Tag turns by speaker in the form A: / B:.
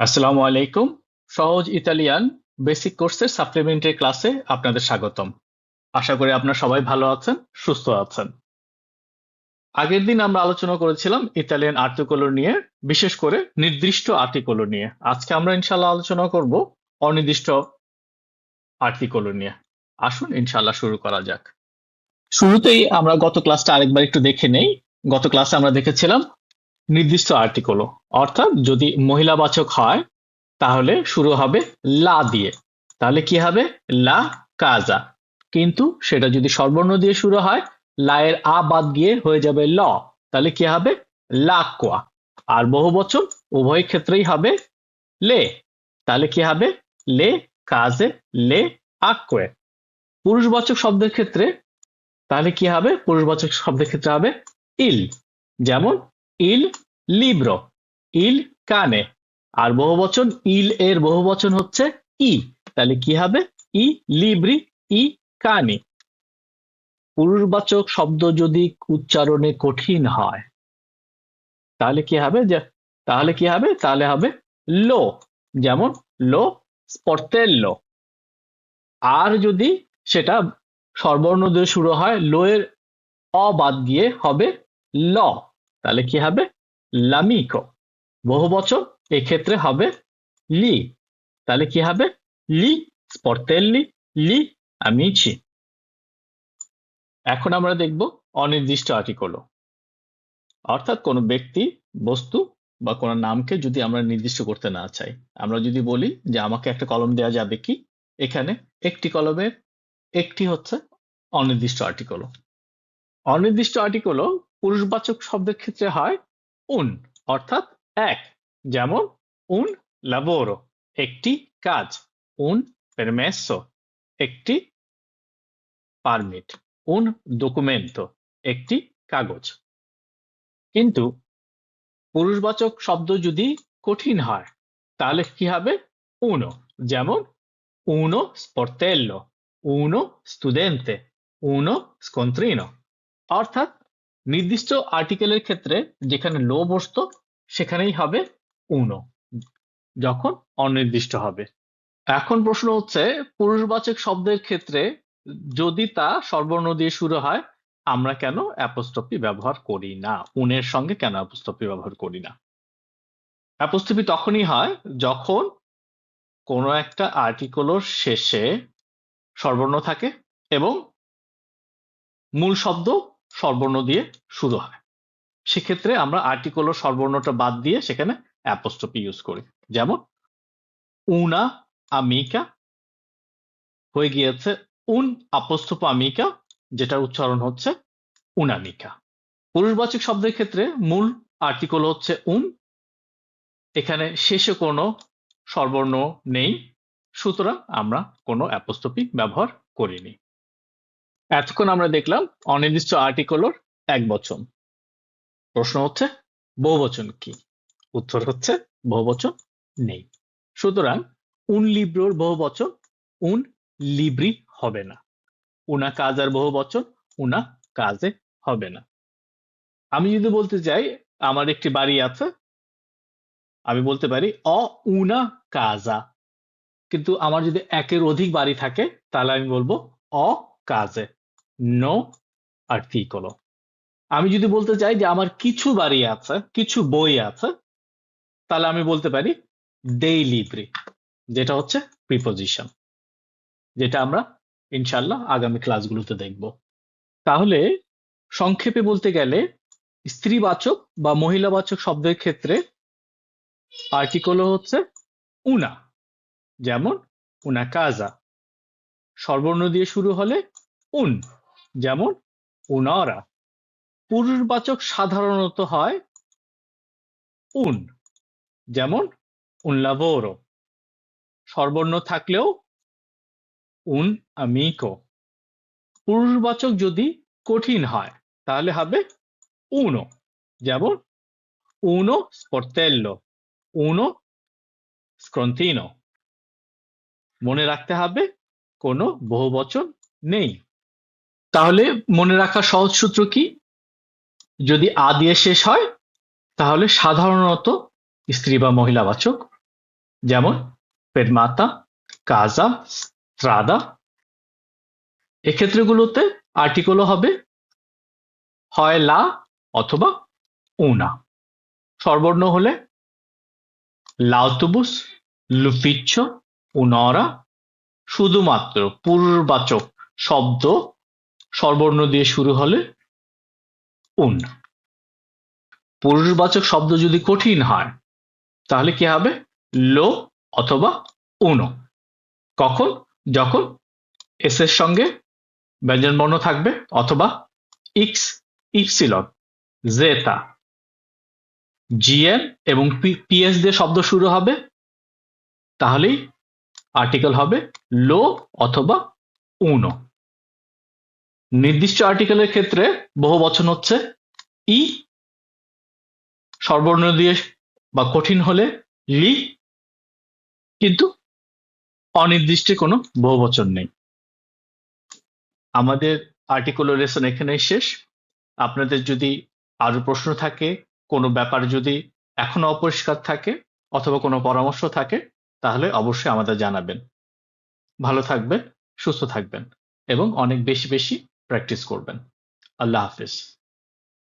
A: আসসালামু আলাইকুম। সহজ ইতালিয়ান বেসিক কোর্সের সাপ্লিমেন্টারি ক্লাসে আপনাদের স্বাগতম। আশা করি আপনারা সবাই ভালো আছেন, সুস্থ আছেন। আগের দিন আমরা আলোচনা করেছিলাম ইতালিয়ান আর্টিকল নিয়ে, বিশেষ করে নির্দিষ্ট আর্টিকল নিয়ে। আজকে আমরা ইনশাআল্লাহ আলোচনা করব অনির্দিষ্ট আর্টিকল নিয়ে। আসুন ইনশাআল্লাহ শুরু করা যাক। শুরুতেই আমরা গত ক্লাসটা আরেকবার একটু দেখে নেই। গত ক্লাসে আমরা দেখেছিলাম নির্দিষ্ট আর্টিকল, অর্থাৎ যদি মহিলাবাচক হয় তাহলে শুরু হবে লা দিয়ে। তাহলে কি হবে? লা কাজা। কিন্তু সেটা যদি স্বরবর্ণ দিয়ে শুরু হয়, লা এর আ বাদ গিয়ে হয়ে যাবে ল। তাহলে কি হবে? লাক্কোয়া। আর বহুবচন উভয় ক্ষেত্রেই হবে লে। তাহলে কি হবে? লে কাজে লে আক্কোয়ে। পুরুষবাচক শব্দের ক্ষেত্রে তাহলে কি হবে? পুরুষবাচক শব্দের ক্ষেত্রে হবে ইল। যেমন ইল লিব্রো, ইল কানে। আর বহুবচন ইল এর বহুবচন হচ্ছে ই। তাহলে কি হবে? ই লিব্রি ই কানি। পুরুষবাচক শব্দ যদি উচ্চারণে কঠিন হয় তাহলে কি হবে? তাহলে হবে লো। যেমন লো স্পর্তেল্লো। আর যদি সেটা স্বরবর্ণ দিয়ে শুরু হয়, লো এর অ বাদ গিয়ে হবে ল। তাহলে কি হবে? লামিকো। বহুবচন এক্ষেত্রে হবে লি। তাহলে কি হবে? লি স্পর্তেল্লি লি আমিচি। এখন আমরা দেখব অনির্দিষ্ট আর্টিকল, অর্থাৎ কোনো ব্যক্তি, বস্তু বা কোনো নামকে যদি আমরা নির্দিষ্ট করতে না চাই। আমরা যদি বলি যে আমাকে একটা কলম দেওয়া যাবে কি, এখানে একটি কলমের একটি হচ্ছে অনির্দিষ্ট আর্টিকল। অনির্দিষ্ট আর্টিকল পুরুষবাচক শব্দের ক্ষেত্রে হয় উন, অর্থাৎ এক। যেমন উন লাবোরো, একটি কাজ। উন পেরমেসো, একটি পারমিট। উন ডকুমেন্টো, একটি কাগজ। কিন্তু পুরুষবাচক শব্দ যদি কঠিন হয় তাহলে কি হবে? উনো। যেমন উনো স্পর্তেল্লো, উনো স্টুডেন্তে, উনো স্কন্ত্রিনো। অর্থাৎ নির্দিষ্ট আর্টিকেলের ক্ষেত্রে যেখানে লো বসতো সেখানেই হবে উনো, যখন অনির্দিষ্ট হবে। এখন প্রশ্ন হচ্ছে, পুরুষবাচক শব্দের ক্ষেত্রে যদি তা স্বরবর্ণ দিয়ে শুরু হয়, আমরা কেন অ্যাপোস্ট্রফি ব্যবহার করি না? উনের সঙ্গে কেন অ্যাপোস্ট্রফি ব্যবহার করি না? অ্যাপোস্ট্রফি তখনই হয় যখন কোনো একটা আর্টিকেলের শেষে স্বরবর্ণ থাকে এবং মূল শব্দ স্বরবর্ণ দিয়ে শুরু হয়। সেক্ষেত্রে আমরা আর্টিকেলের স্বরবর্ণটা বাদ দিয়ে সেখানে অ্যাপোস্ট্রফি ইউজ করি। যেমন উনা আমিকা হয়ে গিয়েছে উন apostrophe amica, যেটার উচ্চারণ হচ্ছে উনামিকা। পুরুষবাচক শব্দের ক্ষেত্রে মূল আর্টিকেল হচ্ছে উন, এখানে শেষে কোনো স্বরবর্ণ নেই, সুতরাং আমরা কোনো অ্যাপোস্ট্রফি ব্যবহার করিনি। এতক্ষণ আমরা দেখলাম অনির্দিষ্ট আর্টিকেলের এক বচন। প্রশ্ন হচ্ছে বহুবচন কি? উত্তর হচ্ছে বহুবচন নেই। সুতরাং উন লিব্রোর বহুবচন উন লিব্রি হবে না। উনা কাজার বহুবচন উনা কাজে হবে না। আমি যদি বলতে চাই আমার একটি বাড়ি আছে, আমি বলতে পারি অ উনা কাজা। কিন্তু আমার যদি একের অধিক বাড়ি থাকে তাহলে আমি বলবো অ কাজে, নো আর্টিকলো। আমি যদি বলতে চাই যে আমার কিছু বাড়ি আছে, কিছু বই আছে, তাহলে আমি বলতে পারি দেই লিব্রি, যেটা হচ্ছে প্রিপোজিশন, যেটা আমরা ইনশাল্লাহ আগামী ক্লাসগুলোতে দেখব। তাহলে সংক্ষেপে বলতে গেলে স্ত্রীবাচক বা মহিলাবাচক শব্দের ক্ষেত্রে আর্টিকেল হচ্ছে উনা। যেমন উনা কাজা। স্বরবর্ণ দিয়ে শুরু হলে উন। যেমন উনরা। পুরুষবাচক সাধারণত হয় উন। যেমন un lavoro। স্বরবর্ণ থাকলেও un amico। পুরুষবাচক যদি কঠিন হয় তাহলে হবে uno। যেমন uno sportello, uno scrontino। মনে রাখতে হবে কোনো বহুবচন নেই। তাহলে মনে রাখার সহজ সূত্র কি? যদি আ দিয়ে শেষ হয় তাহলে সাধারণত স্ত্রী বা মহিলাবাচক। যেমন ফেরমাতা, কাজা, স্ট্রাদা। এক্ষেত্রেগুলোতে আর্টিকেলও হবে হয় লা অথবা উনা। স্বরবর্ণ হলে লাউতুবুস, লুফিচ্ছো, উনরা। শুধুমাত্র পুরুষবাচক শব্দ স্বরবর্ণ দিয়ে শুরু হলে উন। পুরুষবাচক শব্দ যদি কঠিন হয় তাহলে কি হবে? লো অথবা উনো। কখন? যখন এস এর সঙ্গে ব্যঞ্জনবর্ণ থাকবে অথবা ইক্স, ইপসিলন, জেতা, জিএন এবং পিএস দিয়ে শব্দ শুরু হবে, তাহলেই আর্টিকেল হবে লো অথবা উনো। নির্দিষ্ট আর্টিকেলের ক্ষেত্রে বহুবচন হচ্ছে ই, স্বরবর্ণ দিয়ে বা কঠিন হলে লি, কিন্তু অনির্দিষ্টে কোনো বহুবচন নেই। আমাদের আর্টিকুলার লেসন এখানেই শেষ। আপনাদের যদি আরো প্রশ্ন থাকে, কোনো ব্যাপার যদি এখনো অপরিষ্কার থাকে অথবা কোনো পরামর্শ থাকে, তাহলে অবশ্যই আমাদের জানাবেন। ভালো থাকবেন, সুস্থ থাকবেন এবং অনেক বেশি বেশি প্র্যাকটিস করবেন। আল্লাহ হাফেজ।